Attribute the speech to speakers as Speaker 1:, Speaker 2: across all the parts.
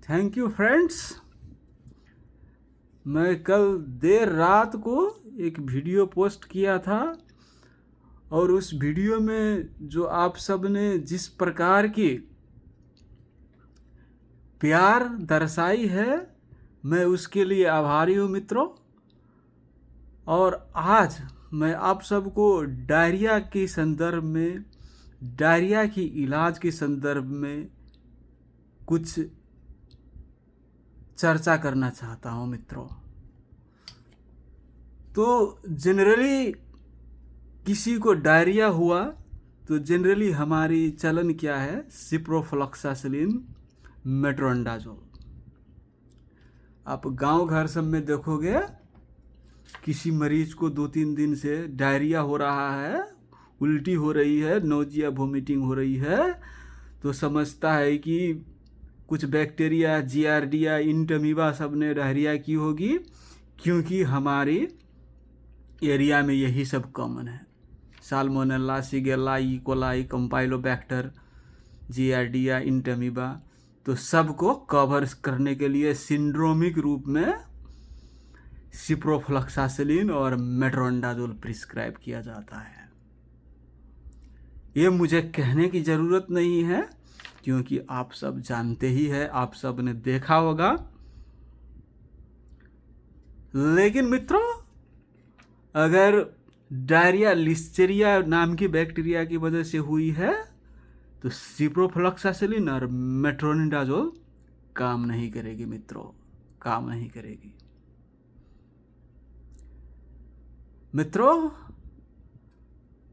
Speaker 1: Thank you friends. मैं कल देर रात को एक वीडियो पोस्ट किया था और उस वीडियो में जो आप सब ने जिस प्रकार की प्यार दर्शाई है, मैं उसके लिए आभारी हूँ मित्रों। और आज मैं आप सबको डायरिया के संदर्भ में, डायरिया की इलाज के संदर्भ में कुछ चर्चा करना चाहता हूँ मित्रों। तो जनरली किसी को डायरिया हुआ तो जनरली हमारी चलन क्या है, सिप्रोफ्लॉक्सासिलिन, मेट्रोनिडाज़ोल। आप गांव घर सब में देखोगे किसी मरीज को 2-3 दिन से डायरिया हो रहा है, उल्टी हो रही है, नोजिया वोमिटिंग हो रही है, तो समझता है कि कुछ बैक्टीरिया, जियार्डिया, इंटमीबा सब ने डायरिया की होगी, क्योंकि हमारी एरिया में यही सब कॉमन है। साल्मोनेला, शिगेल्ला, ई कोलाई, कंपाइलोबैक्टर, जियार्डिया, इंटमीबा, तो सबको कवर करने के लिए सिंड्रोमिक रूप में सिप्रोफ्लॉक्सासिलिन और मेट्रोनिडाज़ोल प्रिस्क्राइब किया जाता है। ये मुझे कहने की ज़रूरत नहीं है, क्योंकि आप सब जानते ही हैं, आप सब ने देखा होगा। लेकिन मित्रों, अगर डायरिया लिस्टेरिया नाम की बैक्टीरिया की वजह से हुई है तो सिप्रोफ्लॉक्सासिलिन और मेट्रोनिडाज़ोल काम नहीं करेगी मित्रों, काम नहीं करेगी। मित्रों,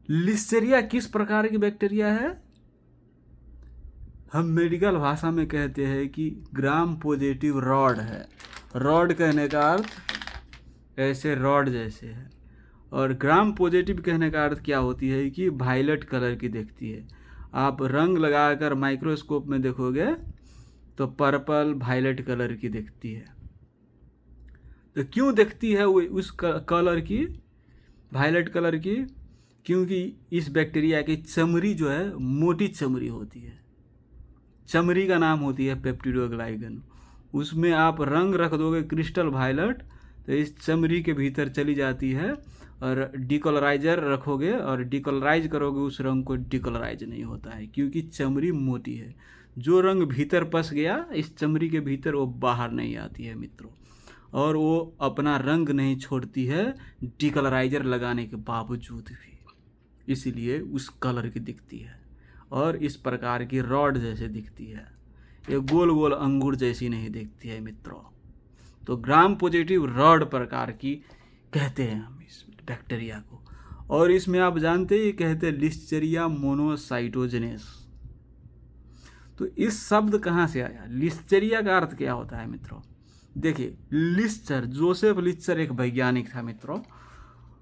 Speaker 1: लिस्टेरिया किस प्रकार की बैक्टीरिया है? हम मेडिकल भाषा में कहते हैं कि ग्राम पॉजिटिव रॉड है। रॉड कहने का अर्थ ऐसे रॉड जैसे है, और ग्राम पॉजिटिव कहने का अर्थ क्या होती है कि वायलेट कलर की दिखती है। आप रंग लगाकर माइक्रोस्कोप में देखोगे तो पर्पल वायलेट कलर की दिखती है। तो क्यों दिखती है वो उस कलर की, वायलेट कलर की? क्योंकि इस बैक्टीरिया की चमड़ी जो है मोटी चमड़ी होती है। चमड़ी का नाम होती है पेप्टिडोग्लाइकन। उसमें आप रंग रख दोगे क्रिस्टल वायलेट, तो इस चमड़ी के भीतर चली जाती है, और डिकलराइजर रखोगे और डिकलराइज करोगे उस रंग को, डिकलराइज नहीं होता है, क्योंकि चमड़ी मोटी है। जो रंग भीतर फंस गया इस चमड़ी के भीतर, वो बाहर नहीं आती है मित्रों, और वो अपना रंग नहीं छोड़ती है डिकलराइजर लगाने के बावजूद भी। इसीलिए उस कलर की दिखती है और इस प्रकार की रॉड जैसे दिखती है, ये गोल गोल अंगूर जैसी नहीं दिखती है मित्रों। तो ग्राम पॉजिटिव रॉड प्रकार की कहते हैं हम इस बैक्टीरिया को। और इसमें आप जानते ही कहते हैं लिस्टेरिया मोनोसाइटोजेनेस। तो इस शब्द कहाँ से आया? लिस्टेरिया का अर्थ क्या होता है मित्रों? देखिए, लिस्टर, जोसेफ लिस्टर एक वैज्ञानिक था मित्रों,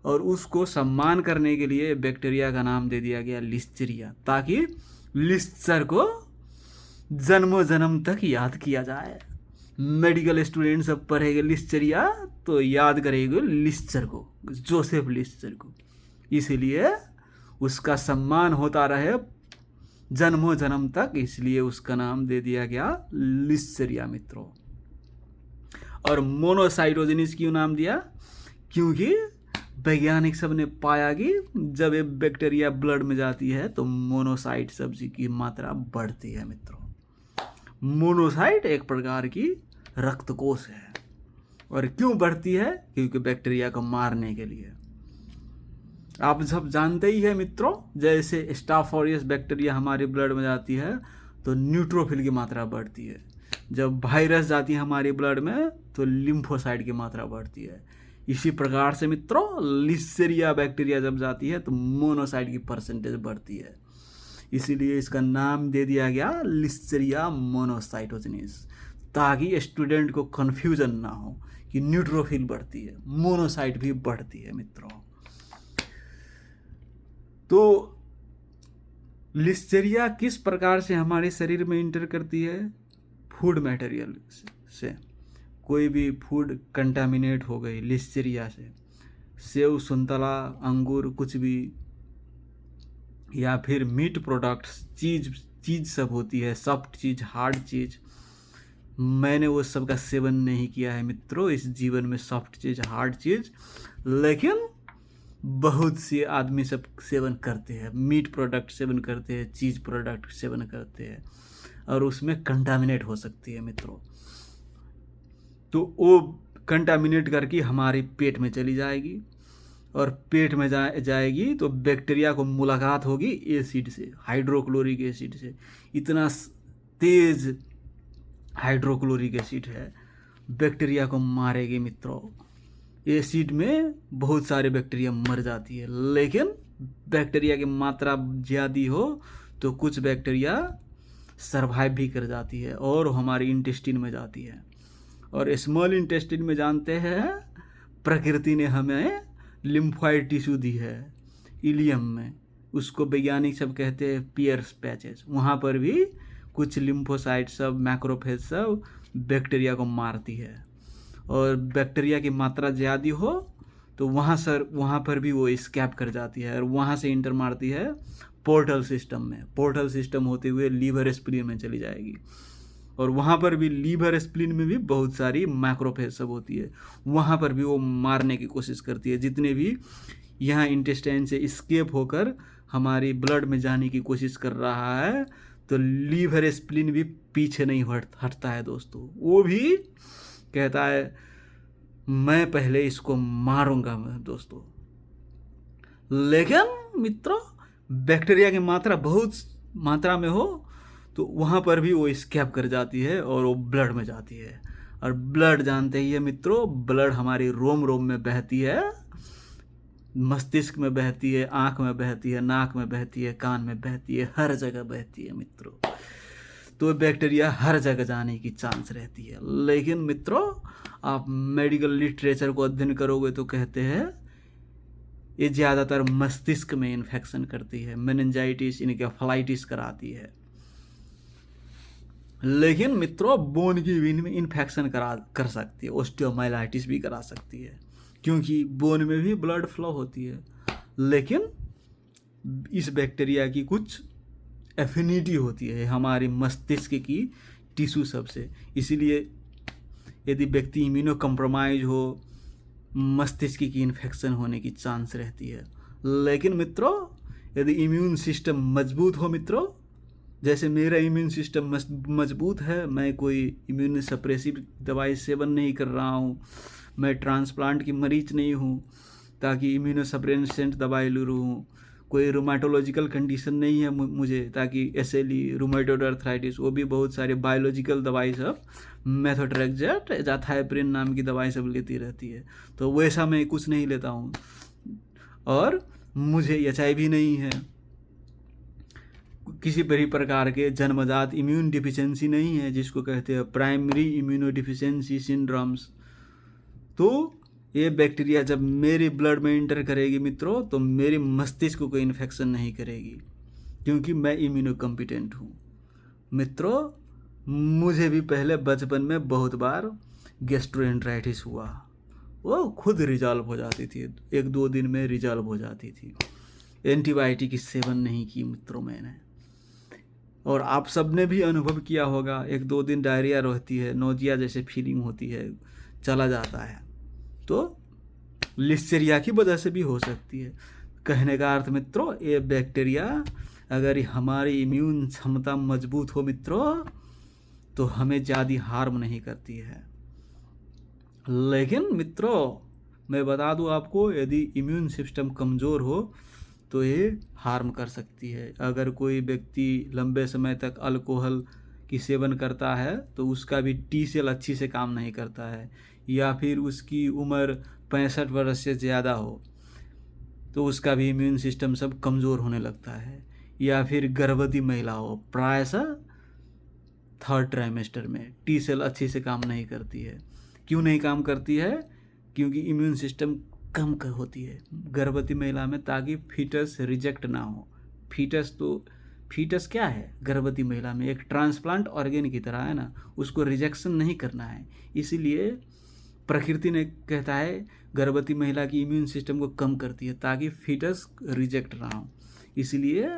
Speaker 1: और उसको सम्मान करने के लिए बैक्टीरिया का नाम दे दिया गया लिस्टेरिया, ताकि लिस्टर को जन्मों जन्म तक याद किया जाए। मेडिकल स्टूडेंट सब पढ़ेंगे लिस्टेरिया तो याद करेंगे लिस्टर को, जोसेफ लिस्टर को, इसीलिए उसका सम्मान होता रहे जन्मों जन्म तक, इसलिए उसका नाम दे दिया गया लिस्टेरिया मित्रों। और मोनोसाइटोजेनिस क्यों नाम दिया? क्योंकि वैज्ञानिक सब ने पाया कि जब ये बैक्टीरिया ब्लड में जाती है तो मोनोसाइट सब्जी की मात्रा बढ़ती है मित्रों। मोनोसाइट एक प्रकार की रक्तकोष है, और क्यों बढ़ती है? क्योंकि बैक्टीरिया को मारने के लिए। आप सब जानते ही है मित्रों, जैसे स्टाफ ऑरियस बैक्टीरिया हमारे ब्लड में जाती है तो न्यूट्रोफिल की मात्रा बढ़ती है। जब वायरस जाती है हमारे ब्लड में तो लिम्फोसाइट की मात्रा बढ़ती है। इसी प्रकार से मित्रों, लिस्टेरिया बैक्टीरिया जब जाती है तो मोनोसाइट की परसेंटेज बढ़ती है, इसीलिए इसका नाम दे दिया गया लिस्टेरिया मोनोसाइटोजेनिस, ताकि स्टूडेंट को कन्फ्यूजन ना हो कि न्यूट्रोफिल बढ़ती है, मोनोसाइट भी बढ़ती है मित्रों। तो लिस्टेरिया किस प्रकार से हमारे शरीर में इंटर करती है? फूड मटेरियल से। कोई भी फूड कंटामिनेट हो गई लिस्टेरिया से, सेव, संतरा, अंगूर, कुछ भी, या फिर मीट प्रोडक्ट्स, चीज़ सब होती है, सॉफ्ट चीज़, हार्ड चीज़, मैंने वो सब का सेवन नहीं किया है मित्रों, इस जीवन में सॉफ्ट चीज़ हार्ड चीज़, लेकिन बहुत से आदमी सब सेवन करते हैं, मीट प्रोडक्ट सेवन करते हैं, चीज़ प्रोडक्ट सेवन करते हैं, और उसमें कंटामिनेट हो सकती है मित्रों। तो वो कंटामिनेट करके हमारे पेट में चली जाएगी, और पेट में जाएगी तो बैक्टीरिया को मुलाकात होगी एसिड से, हाइड्रोक्लोरिक एसिड से। इतना तेज़ हाइड्रोक्लोरिक एसिड है, बैक्टीरिया को मारेगी मित्रों। एसिड में बहुत सारे बैक्टीरिया मर जाती है, लेकिन बैक्टीरिया की मात्रा ज़्यादा हो तो कुछ बैक्टीरिया सरवाइव भी कर जाती है और हमारी इंटेस्टिन में जाती है। और स्मॉल इंटेस्टिन में जानते हैं प्रकृति ने हमें लिम्फॉइड टिश्यू दी है, इलियम में, उसको वैज्ञानिक सब कहते हैं पियर्स पैचेस। वहाँ पर भी कुछ लिम्फोसाइट सब, मैक्रोफेज सब बैक्टीरिया को मारती है, और बैक्टीरिया की मात्रा ज़्यादा हो तो वहाँ पर भी वो स्कैप कर जाती है, और वहाँ से इंटर मारती है पोर्टल सिस्टम में। पोर्टल सिस्टम होते हुए लीवर स्प्लीन में चली जाएगी, और वहाँ पर भी लीवर स्प्लीन में भी बहुत सारी मैक्रोफेज सब होती है, वहाँ पर भी वो मारने की कोशिश करती है। जितने भी यहाँ इंटेस्टाइन से स्केप होकर हमारी ब्लड में जाने की कोशिश कर रहा है, तो लीवर स्प्लीन भी पीछे नहीं हटता है दोस्तों। वो भी कहता है मैं पहले इसको मारूंगा मैं दोस्तों। लेकिन मित्रों बैक्टीरिया की मात्रा बहुत मात्रा में हो तो वहाँ पर भी वो स्कैप कर जाती है और वो ब्लड में जाती है। और ब्लड जानते ही है मित्रों, ब्लड हमारी रोम रोम में बहती है, मस्तिष्क में बहती है, आँख में बहती है, नाक में बहती है, कान में बहती है, हर जगह बहती है मित्रों। तो बैक्टीरिया हर जगह जाने की चांस रहती है। लेकिन मित्रों आप मेडिकल लिटरेचर को अध्ययन करोगे तो कहते हैं ये ज़्यादातर मस्तिष्क में इन्फेक्शन करती है, मेनिंजाइटिस, इनकेफेलाइटिस कराती है। लेकिन मित्रों बोन की भी में इन्फेक्शन कर सकती है, ऑस्टियोमाइलाइटिस भी करा सकती है, क्योंकि बोन में भी ब्लड फ्लो होती है। लेकिन इस बैक्टीरिया की कुछ एफिनिटी होती है हमारी मस्तिष्क की टिश्यू सबसे, इसीलिए यदि व्यक्ति इम्यूनो कम्प्रोमाइज हो, मस्तिष्क की इन्फेक्शन होने की चांस रहती है। लेकिन मित्रों यदि इम्यून सिस्टम मजबूत हो मित्रों, जैसे मेरा इम्यून सिस्टम मजबूत है, मैं कोई इम्यून सप्रेसिव दवाई सेवन नहीं कर रहा हूँ, मैं ट्रांसप्लांट की मरीज नहीं हूँ ताकि इम्यूनो सप्रेसेंट दवाई ले रहा हूँ, कोई रूमाटोलॉजिकल कंडीशन नहीं है मुझे ताकि SLE, रूमेटोइड अर्थराइटिस, वो भी बहुत सारे बायोलॉजिकल दवाई सब, मेथोट्रेक्सेट, एजाथाइप्रिन नाम की दवाई सब लेती रहती है, तो वैसा मैं कुछ नहीं लेता हूँ। और मुझे HIV नहीं है, किसी भी प्रकार के जन्मजात इम्यून डिफिशिएंसी नहीं है, जिसको कहते हैं प्राइमरी इम्यूनो डिफिशिएंसी सिंड्रोम्स। तो ये बैक्टीरिया जब मेरी ब्लड में इंटर करेगी मित्रों तो मेरे मस्तिष्क को इन्फेक्शन नहीं करेगी, क्योंकि मैं इम्यूनो कॉम्पिटेंट हूँ। मित्रों मुझे भी पहले बचपन में बहुत बार गैस्ट्रोएंटराइटिस हुआ, वो खुद रिजॉल्व हो जाती थी, 1-2 दिन में रिजॉल्व हो जाती थी। एंटीबायोटिक की सेवन नहीं की मित्रों मैंने। और आप सब ने भी अनुभव किया होगा, 1-2 दिन डायरिया रहती है, नोजिया जैसे फीलिंग होती है, चला जाता है, तो लिस्टेरिया की वजह से भी हो सकती है। कहने का अर्थ मित्रों ये बैक्टीरिया अगर हमारी इम्यून क्षमता मजबूत हो मित्रों तो हमें ज़्यादा हार्म नहीं करती है। लेकिन मित्रों मैं बता दूं आपको, यदि इम्यून सिस्टम कमज़ोर हो तो ये हार्म कर सकती है। अगर कोई व्यक्ति लंबे समय तक अल्कोहल की सेवन करता है तो उसका भी T सेल अच्छी से काम नहीं करता है, या फिर उसकी उम्र 65 वर्ष से ज़्यादा हो तो उसका भी इम्यून सिस्टम सब कमज़ोर होने लगता है, या फिर गर्भवती महिला हो, प्रायशः 3rd ट्राइमेस्टर में T सेल अच्छी से काम नहीं करती है। क्यों नहीं काम करती है? क्योंकि इम्यून सिस्टम कम होती है गर्भवती महिला में, ताकि फीटस रिजेक्ट ना हो। फीटस क्या है गर्भवती महिला में? एक ट्रांसप्लांट ऑर्गेन की तरह है ना, उसको रिजेक्शन नहीं करना है। इसीलिए प्रकृति ने कहता है गर्भवती महिला की इम्यून सिस्टम को कम करती है ताकि फीटस रिजेक्ट ना हो। इसीलिए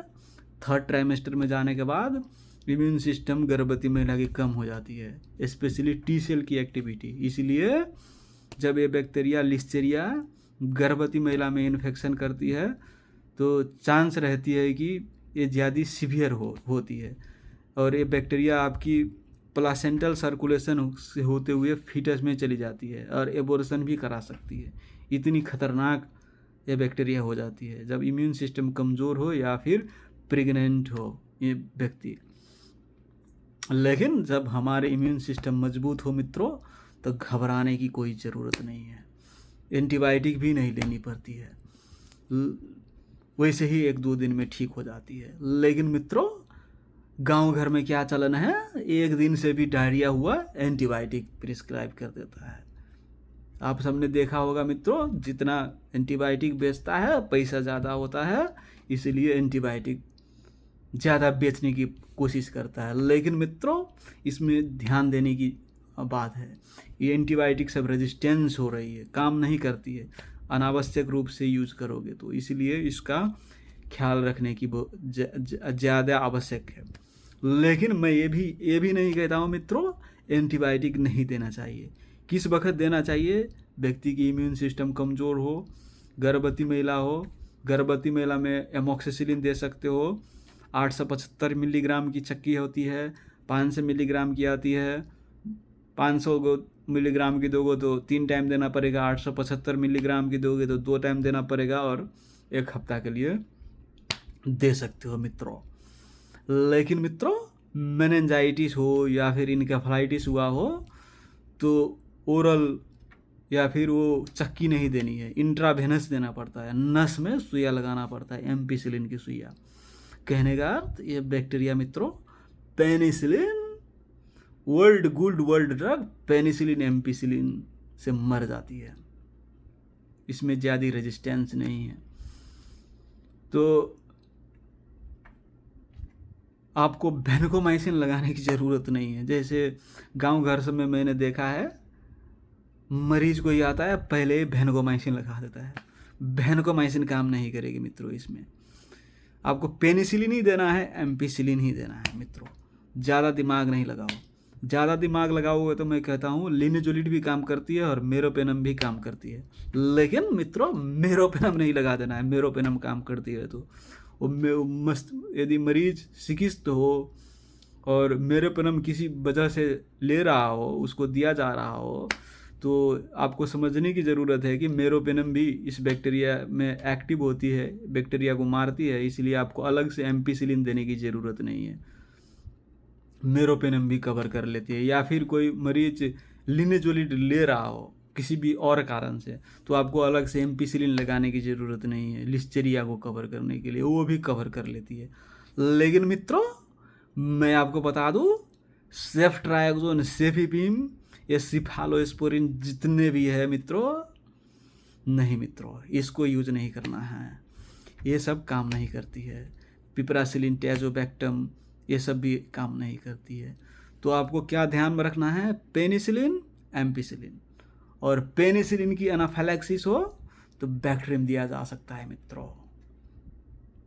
Speaker 1: 3rd ट्राइमेस्टर में जाने के बाद इम्यून सिस्टम गर्भवती महिला की कम हो जाती है, स्पेशली टी सेल की एक्टिविटी। इसलिए जब ये बैक्टीरिया लिस्टेरिया गर्भवती महिला में इन्फेक्शन करती है तो चांस रहती है कि ये ज़्यादा सीवियर होती है और ये बैक्टीरिया आपकी प्लासेंटल सर्कुलेशन से होते हुए फीटस में चली जाती है और एबॉर्शन भी करा सकती है। इतनी खतरनाक ये बैक्टीरिया हो जाती है जब इम्यून सिस्टम कमज़ोर हो या फिर प्रेग्नेंट हो ये व्यक्ति। लेकिन जब हमारे इम्यून सिस्टम मजबूत हो मित्रों तो घबराने की कोई ज़रूरत नहीं है, एंटीबायोटिक भी नहीं लेनी पड़ती है, वैसे ही 1-2 दिन में ठीक हो जाती है। लेकिन मित्रों गांव घर में क्या चलन है, 1 दिन से भी डायरिया हुआ एंटीबायोटिक प्रिस्क्राइब कर देता है। आप सबने देखा होगा मित्रों, जितना एंटीबायोटिक बेचता है पैसा ज़्यादा होता है, इसलिए एंटीबायोटिक ज़्यादा बेचने की कोशिश करता है। लेकिन मित्रों इसमें ध्यान देने की बात है, ये एंटीबायोटिक सब रेजिस्टेंस हो रही है, काम नहीं करती है अनावश्यक रूप से यूज करोगे तो, इसलिए इसका ख्याल रखने की ज़्यादा आवश्यक है। लेकिन मैं ये भी नहीं कहता हूँ मित्रों एंटीबायोटिक नहीं देना चाहिए। किस वक्त देना चाहिए? व्यक्ति की इम्यून सिस्टम कमज़ोर हो, गर्भवती महिला हो। गर्भवती महिला में एमोक्सिसिलिन दे सकते हो, 875 मिलीग्राम की चक्की होती है, 500 मिलीग्राम की आती है। 500 मिलीग्राम की दोगे तो 3 टाइम देना पड़ेगा, 875 मिलीग्राम की दोगे तो 2 टाइम देना पड़ेगा और 1 हफ्ता के लिए दे सकते हो मित्रों। लेकिन मित्रों मेनिंजाइटिस हो या फिर इनकेफेलाइटिस हुआ हो तो ओरल या फिर वो चक्की नहीं देनी है, इंट्रावेनस देना पड़ता है, नस में सुइया लगाना पड़ता है, एम्पिसिलिन की सुइया। कहने का अर्थ ये बैक्टीरिया मित्रों penicillin world drug penicillin ampicillin से मर जाती है, इसमें ज़्यादा रेजिस्टेंस नहीं है। तो आपको वेनकोमाइसिन लगाने की ज़रूरत नहीं है। जैसे गांव घर सब में मैंने देखा है, मरीज कोई आता है पहले ही वेनकोमाइसिन लगा देता है। वेनकोमाइसिन काम नहीं करेगी मित्रों, इसमें आपको पेनिसिलिन ही देना है, एम्पिसिलिन ही देना है मित्रों। ज़्यादा दिमाग नहीं लगाओ, ज़्यादा दिमाग लगाओगे तो मैं कहता हूँ लिनिजोलिड भी काम करती है और मेरोपेनम भी काम करती है। लेकिन मित्रों मेरोपेनम नहीं लगा देना है, मेरोपेनम काम करती है तो वो मस्त। यदि मरीज चिकित्सक हो और मेरोपेनम किसी वजह से ले रहा हो, उसको दिया जा रहा हो, तो आपको समझने की ज़रूरत है कि मेरोपेनम भी इस बैक्टीरिया में एक्टिव होती है, बैक्टीरिया को मारती है, इसलिए आपको अलग से एम्पिसिलिन देने की ज़रूरत नहीं है, मेरोपेनम भी कवर कर लेती है। या फिर कोई मरीज लिनिजोलिड ले रहा हो किसी भी और कारण से, तो आपको अलग से एम्पिसिलिन लगाने की ज़रूरत नहीं है लिस्टेरिया को कवर करने के लिए, वो भी कवर कर लेती है। लेकिन मित्रों मैं आपको बता दूँ, सेफ्ट्राइक्सोन, सेफिपिम, ये सिफालोस्पोरिन जितने भी है मित्रों, नहीं मित्रों इसको यूज नहीं करना है, ये सब काम नहीं करती है। पिपरासिलिन, टैजोबैक्टम ये सब भी काम नहीं करती है। तो आपको क्या ध्यान में रखना है? Penicillin, ampicillin. और पेनिसिलिन की एनाफिलैक्सिस हो तो बैक्ट्रियम दिया जा सकता है मित्रों।